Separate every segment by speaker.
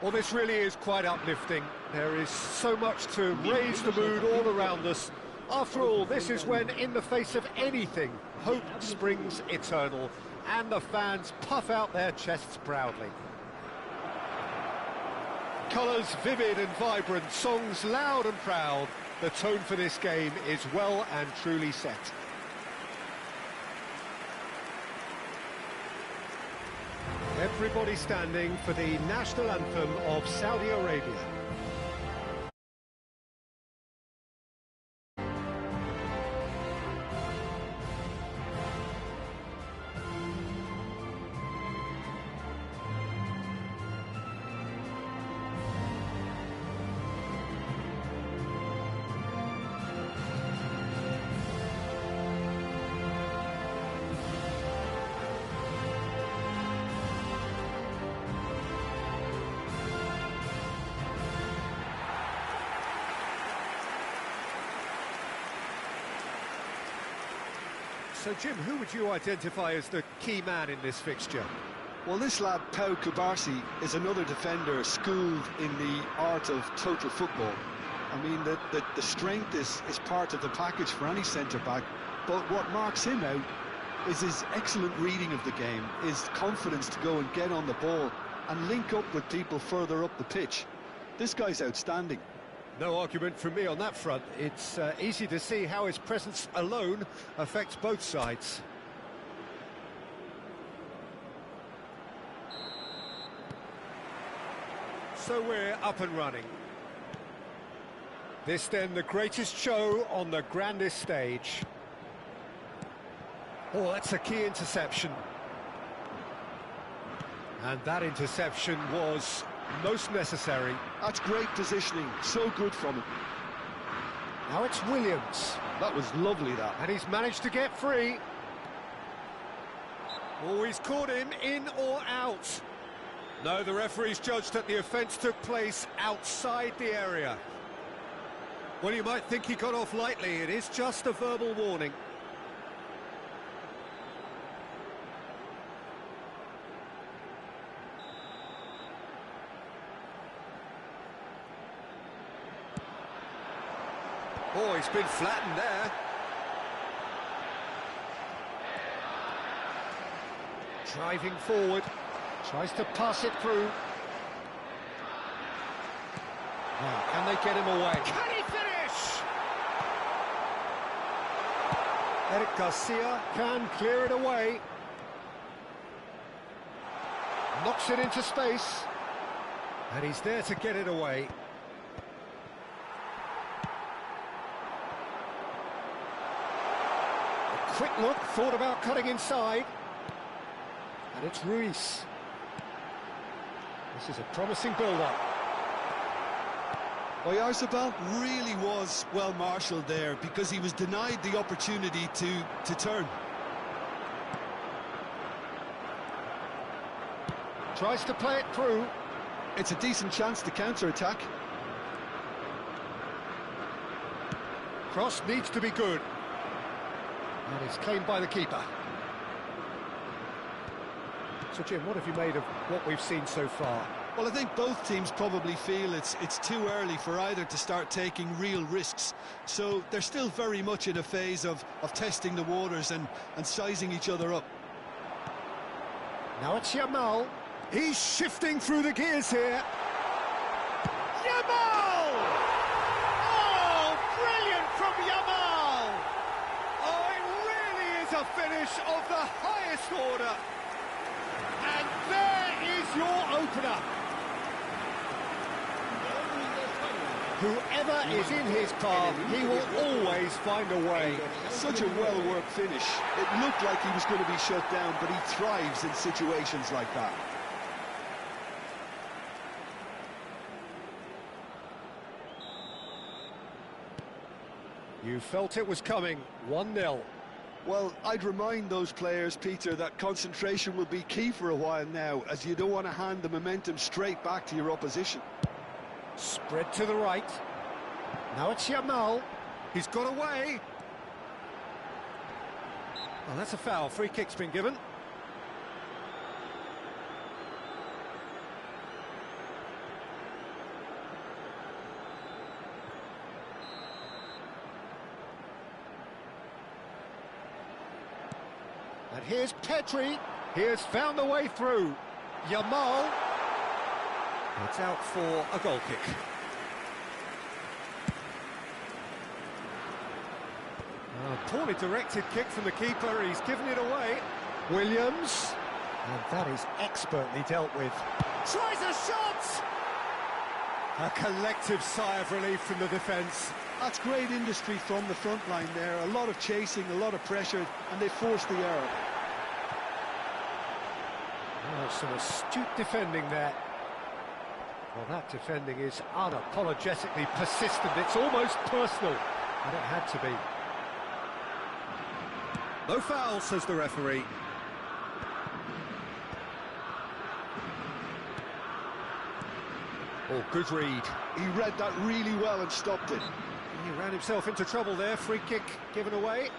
Speaker 1: Well, this really is quite uplifting. There is so much to raise the mood all around us. After all, this is when, in the face of anything, hope springs eternal, and the fans puff out their chests proudly. Colours vivid and vibrant, songs loud and proud. The tone for this game is well and truly set. Everybody standing for the national anthem of Saudi Arabia. So, Jim, who would you identify as the key man in this fixture?
Speaker 2: Well, this lad, Pau Kubarsi, is another defender schooled in the art of total football. I mean, the strength is part of the package for any centre-back, but what marks him out is his excellent reading of the game, his confidence to go and get on the ball and link up with people further up the pitch. This guy's outstanding.
Speaker 1: No argument from me on that front. It's easy to see how his presence alone affects both sides. So we're up and running. This then the greatest show on the grandest stage. Oh, that's a key interception. And that interception was most necessary.
Speaker 2: That's great positioning, so good from him.
Speaker 1: Now it's Williams.
Speaker 2: That was lovely, that.
Speaker 1: And he's managed to get free. Oh, he's caught him in or out. No, the referee's judged that the offence took place outside the area. Well, you might think he got off lightly. It is just a verbal warning. Oh, he's been flattened there. Driving forward, tries to pass it through. Oh, can they get him away? Can he finish? Eric Garcia can clear it away. Knocks it into space. And he's there to get it away. Quick look, thought about cutting inside. And it's Ruiz. This is a promising build-up.
Speaker 2: Oyarzabal really was well marshalled there because he was denied the opportunity to turn.
Speaker 1: Tries to play it through.
Speaker 2: It's a decent chance to counter-attack.
Speaker 1: Cross needs to be good. And it's claimed by the keeper. So, Jim, what have you made of what we've seen so far?
Speaker 2: Well, I think both teams probably feel it's too early for either to start taking real risks. So they're still very much in a phase of testing the waters and sizing each other up.
Speaker 1: Now it's Yamal. He's shifting through the gears here. Yamal! Oh, brilliant from Yamal! Oh, it really is a finish of the highest order. And there is your opener. Whoever is in his path, he will always find a way.
Speaker 2: Such a well-worked finish. It looked like he was going to be shut down, but he thrives in situations like that.
Speaker 1: You felt it was coming, 1-0.
Speaker 2: Well, I'd remind those players, Peter, that concentration will be key for a while now, as you don't want to hand the momentum straight back to your opposition.
Speaker 1: Spread to the right. Now it's Yamal. He's got away. Oh, that's a foul. Free kick's been given. And here's Pedri. He has found the way through. Yamal. It's out for a goal kick. A poorly directed kick from the keeper. He's given it away. Williams. And that is expertly dealt with. Tries a shot! A collective sigh of relief from the defence.
Speaker 2: That's great industry from the front line there. A lot of chasing, a lot of pressure, and they forced the error.
Speaker 1: Oh, some astute defending there. Well, that defending is unapologetically persistent. It's almost personal. And it had to be. No foul, says the referee. Oh, good read.
Speaker 2: He read that really well and stopped it.
Speaker 1: He ran himself into trouble there. Free kick given away.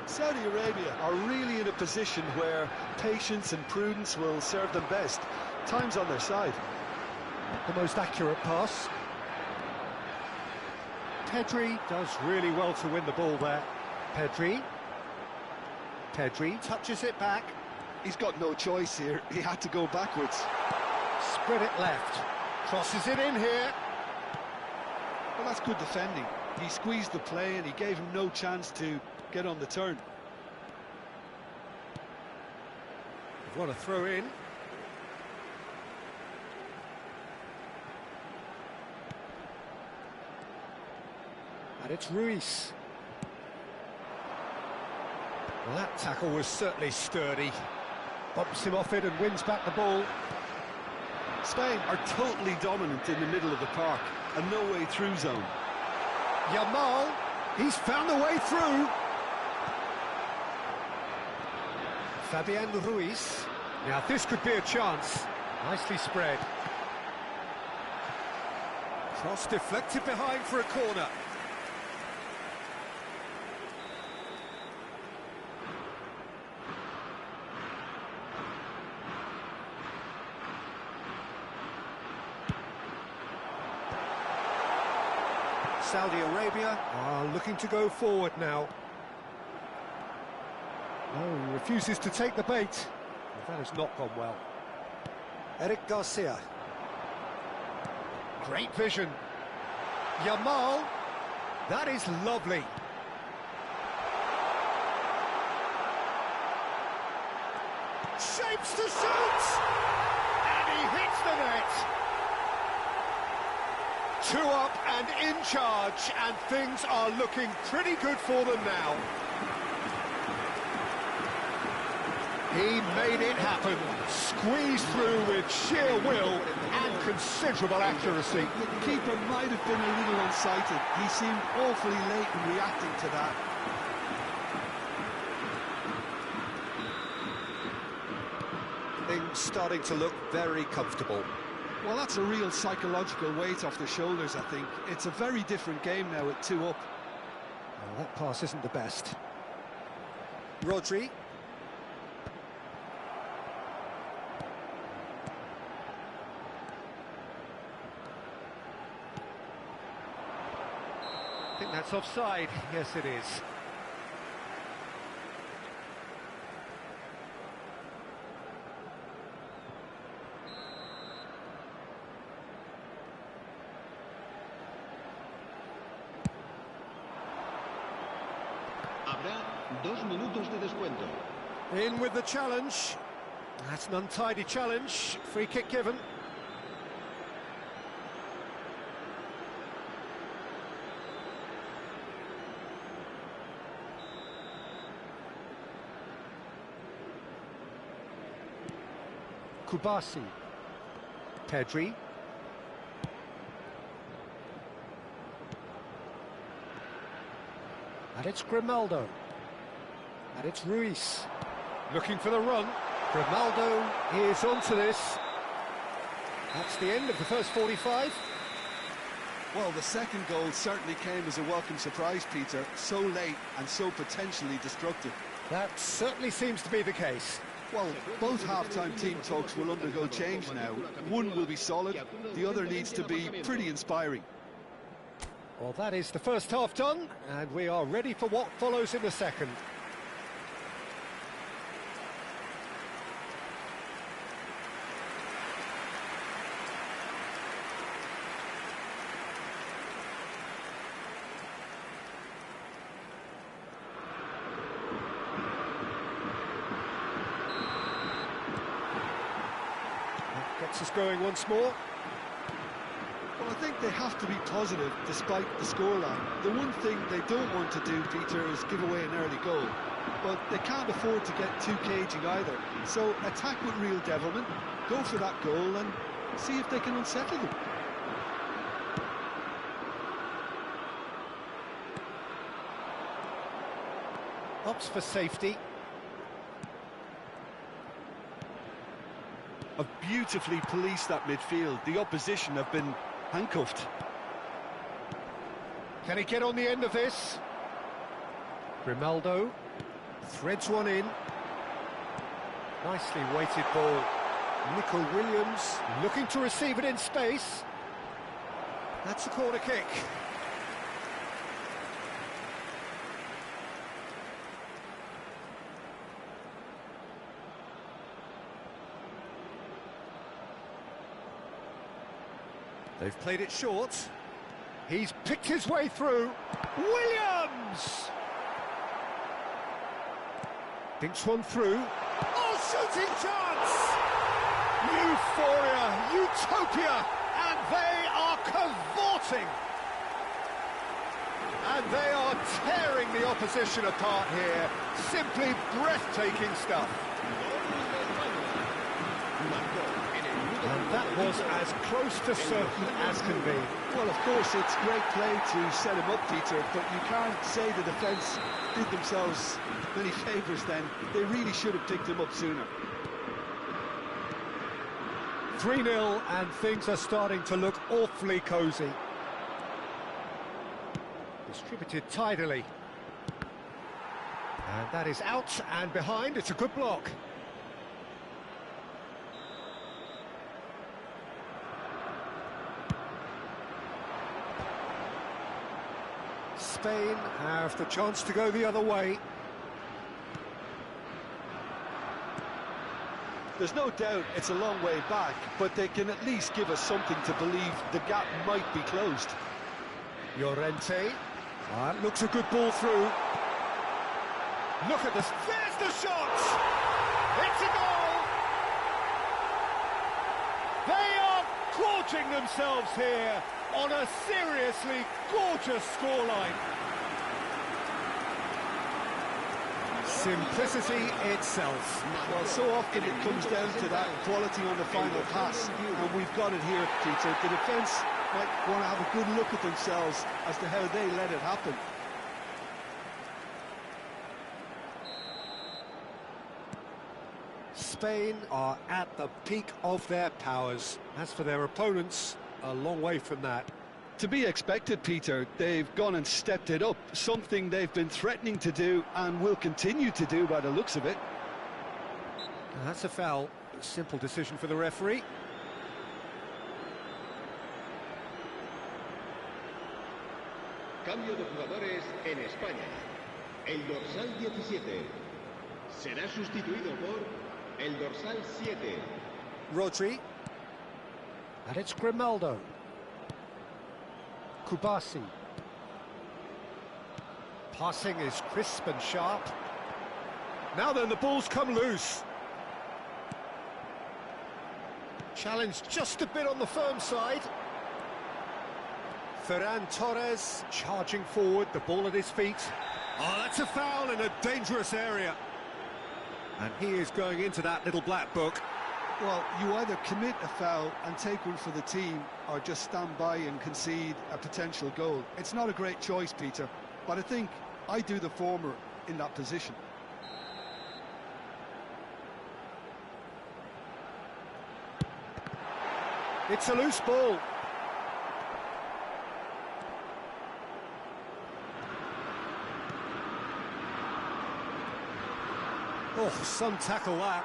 Speaker 2: Saudi Arabia are really in a position where patience and prudence will serve them best. Time's on their side.
Speaker 1: Not the most accurate pass. Pedri does really well to win the ball there. Pedri touches it back.
Speaker 2: He's got no choice here. He had to go backwards.
Speaker 1: Spread it left. Crosses it in here.
Speaker 2: Well, that's good defending. He squeezed the play and he gave him no chance to get on the turn.
Speaker 1: They've won a throw in. And it's Ruiz. Well, that tackle was certainly sturdy. Bumps him off it and wins back the ball.
Speaker 2: Spain are totally dominant in the middle of the park. A no-way through zone.
Speaker 1: Yamal, he's found the way through. Fabian Ruiz. Now this could be a chance. Nicely spread. Cross deflected behind for a corner. Saudi Arabia are looking to go forward now. No, he refuses to take the bait. Well, that has not gone well. Eric Garcia. Great vision. Yamal. That is lovely. Shapes to shoot! And he hits the net. 2 up and in charge, and things are looking pretty good for them now. He made it happen, squeezed through with sheer will and considerable accuracy.
Speaker 2: The keeper might have been a little unsighted. He seemed awfully late in reacting to that.
Speaker 1: Things starting to look very comfortable.
Speaker 2: Well, that's a real psychological weight off the shoulders, I think. It's a very different game now with 2 up.
Speaker 1: Well, that pass isn't the best. Rodri. I think that's offside. Yes, it is.
Speaker 3: Habrá 2 minutos de descuento.
Speaker 1: In with the challenge. That's an untidy challenge. Free kick given. Kubasi. Pedri. And it's Grimaldo. And it's Ruiz. Looking for the run. Grimaldo is onto this. That's the end of the first 45.
Speaker 2: Well, the second goal certainly came as a welcome surprise, Peter. So late and so potentially destructive.
Speaker 1: That certainly seems to be the case.
Speaker 2: Well, both half-time team talks will undergo change now. One will be solid, the other needs to be pretty inspiring.
Speaker 1: Well, that is the first half done, and we are ready for what follows in the second. Gets us going once more.
Speaker 2: Well, I think they have to be positive despite the scoreline. The one thing they don't want to do, Peter, is give away an early goal. But they can't afford to get too cagey either. So attack with real devilment, go for that goal and see if they can unsettle them.
Speaker 1: Opts for safety.
Speaker 2: Have beautifully policed that midfield. The opposition have been handcuffed.
Speaker 1: Can he get on the end of this? Grimaldo threads one in. Nicely weighted ball. Nico Williams looking to receive it in space. That's a corner kick. They've played it short. He's picked his way through. Williams! Dinks one through. Oh, shooting chance! Euphoria, utopia, and they are cavorting. And they are tearing the opposition apart here. Simply breathtaking stuff. And that was as close to certain as can be.
Speaker 2: Well, of course, it's great play to set him up, Peter, but you can't say the defence did themselves many favours then. They really should have picked him up sooner.
Speaker 1: 3-0, and things are starting to look awfully cosy. Distributed tidily. And that is out and behind. It's a good block. Spain have the chance to go the other way.
Speaker 2: There's no doubt it's a long way back, but they can at least give us something to believe the gap might be closed.
Speaker 1: Llorente. That looks a good ball through. Look at this. There's the shot! It's a goal! They are gorging themselves here on a seriously gorgeous scoreline. Simplicity itself.
Speaker 2: Well, so often it comes down to that quality on the final pass, and we've got it here, Peter. The defence might want to have a good look at themselves as to how they let it happen.
Speaker 1: Spain are at the peak of their powers. As for their opponents, a long way from that.
Speaker 2: To be expected, Peter. They've gone and stepped it up, something they've been threatening to do and will continue to do by the looks of it.
Speaker 1: That's a foul. Simple decision for the referee.
Speaker 3: Cambio de jugadores en España. El dorsal 17 será sustituido por el dorsal 7.
Speaker 1: Rodri. And it's Grimaldo. Kubasi. Passing is crisp and sharp. Now then, the ball's come loose. Challenge just a bit on the firm side. Ferran Torres charging forward, the ball at his feet. Oh, that's a foul in a dangerous area. And he is going into that little black book.
Speaker 2: Well, you either commit a foul and take one for the team, or just stand by and concede a potential goal. It's not a great choice, Peter, but I think I do the former in that position.
Speaker 1: It's a loose ball. Oh, some tackle that.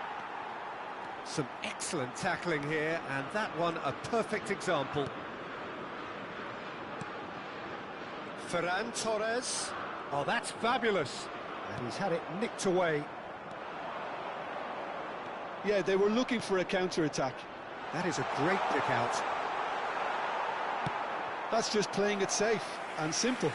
Speaker 1: Some excellent tackling here, and that one a perfect example. Ferran Torres. Oh, that's fabulous. And he's had it nicked away.
Speaker 2: Yeah, they were looking for a counter-attack.
Speaker 1: That is a great pick out.
Speaker 2: That's just playing it safe and simple.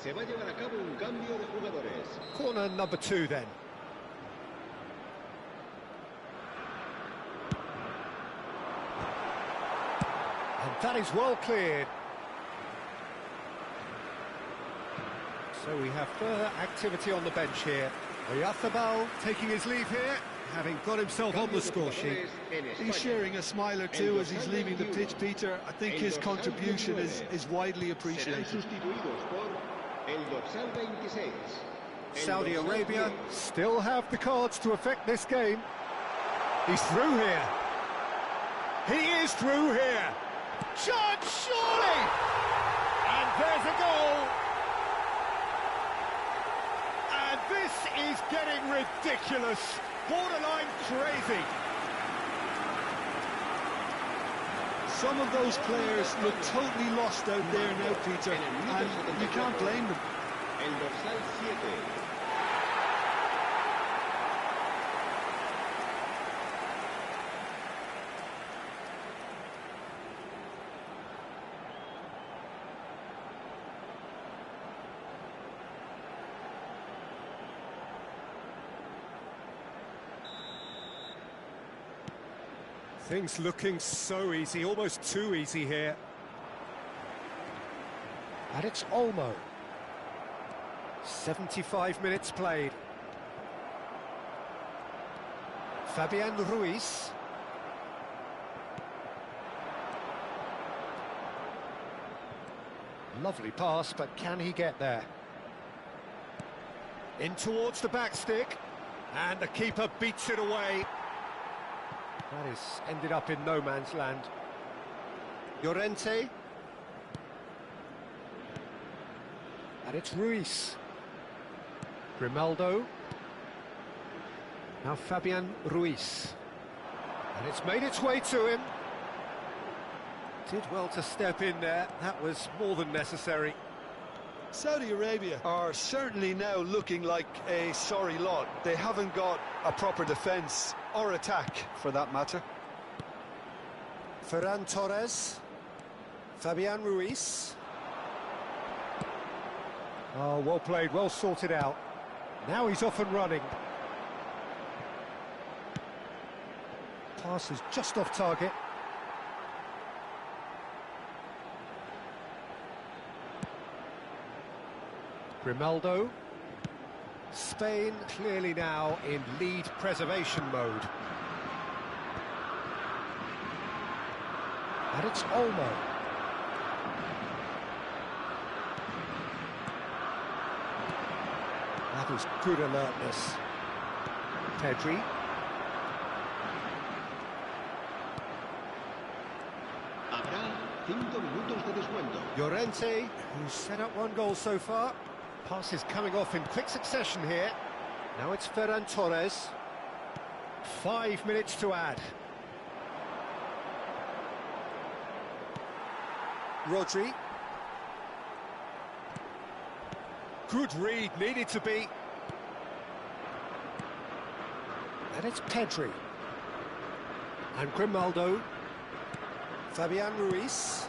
Speaker 3: Se va a llevar a cabo un cambio de jugadores.
Speaker 1: Corner number 2 then. And that is well cleared. So we have further activity on the bench here. Oyarzabal taking his leave here, having got himself on the score sheet.
Speaker 2: He's sharing a smile or two as he's leaving the pitch, Peter. I think his contribution is widely appreciated.
Speaker 1: Saudi Arabia still have the cards to affect this game. He's through here. He is through here. Chance, surely! And there's a goal. And this is getting ridiculous. Borderline crazy.
Speaker 2: Some of those players look totally lost out there now, Peter, and you can't blame them.
Speaker 3: El dorsal 7.
Speaker 1: Things looking so easy, almost too easy here. And it's Olmo. 75 minutes played. Fabian Ruiz. Lovely pass, but can he get there? In towards the back stick, and the keeper beats it away. That is ended up in no man's land. Llorente. And it's Ruiz. Grimaldo. Now Fabian Ruiz. And it's made its way to him. Did well to step in there. That was more than necessary.
Speaker 2: Saudi Arabia are certainly now looking like a sorry lot. They haven't got a proper defence or attack, for that matter.
Speaker 1: Ferran Torres. Fabian Ruiz. Oh, well played, well sorted out. Now he's off and running. Pass is just off target. Grimaldo. Spain clearly now in lead preservation mode. And it's Olmo. That was good alertness. Pedri.
Speaker 3: Habrá 5 minutos de descuento.
Speaker 1: Llorente, who's set up one goal so far. Passes coming off in quick succession here. Now it's Ferran Torres. 5 minutes to add. Rodri. Good read, needed to be. And it's Pedri. And Grimaldo. Fabian Ruiz.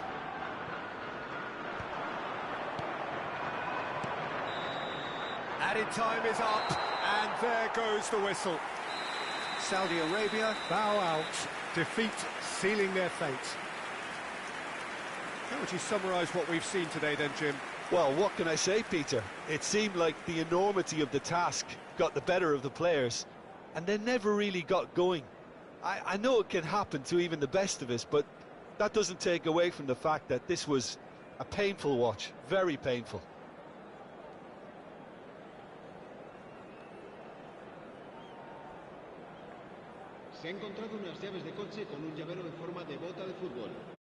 Speaker 1: Added time is up, and there goes the whistle.
Speaker 4: Saudi Arabia
Speaker 1: bow out, defeat sealing their fate. How would you summarise what we've seen today then, Jim?
Speaker 2: Well, what can I say, Peter? It seemed like the enormity of the task got the better of the players, and they never really got going. I know it can happen to even the best of us, but that doesn't take away from the fact that this was a painful watch, very painful.
Speaker 3: Se ha encontrado unas llaves de coche con un llavero en forma de bota de fútbol.